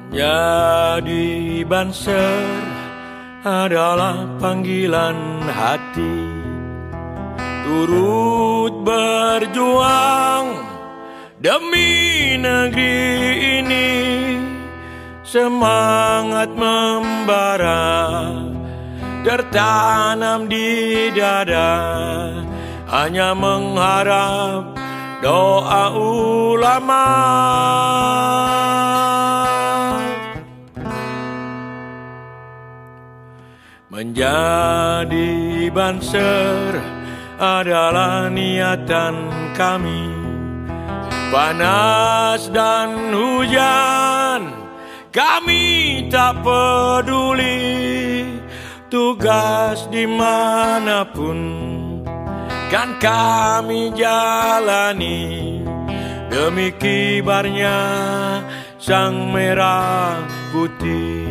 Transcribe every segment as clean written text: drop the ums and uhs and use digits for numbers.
Jadi Banser adalah panggilan hati, turut berjuang demi negeri ini. Semangat membara tertanam di dada, hanya mengharap doa ulama. Menjadi Banser adalah niatan kami, panas dan hujan kami tak peduli, tugas dimanapun kan kami jalani, demi kibarnya sang merah putih.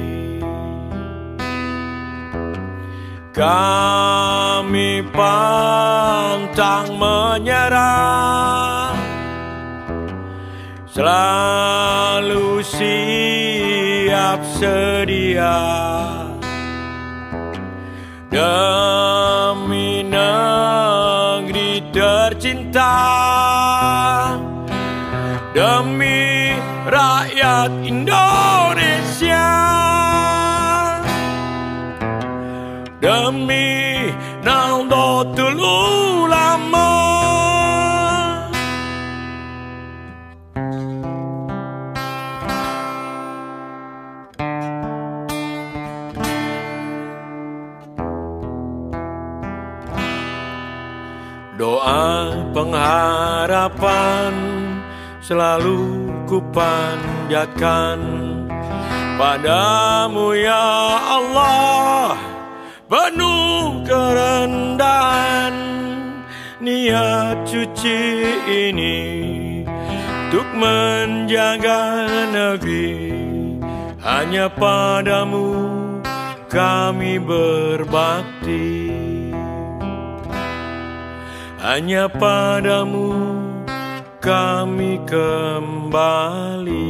Kami pantang menyerah, selalu siap sedia demi negeri tercinta, demi rakyat Indonesia, demi Nahdlatul Ulama. Doa pengharapan selalu kupanjatkan padamu ya Allah, penuh kerendahan niat suci ini untuk menjaga negeri. Hanya padamu kami berbakti, hanya padamu kami kembali.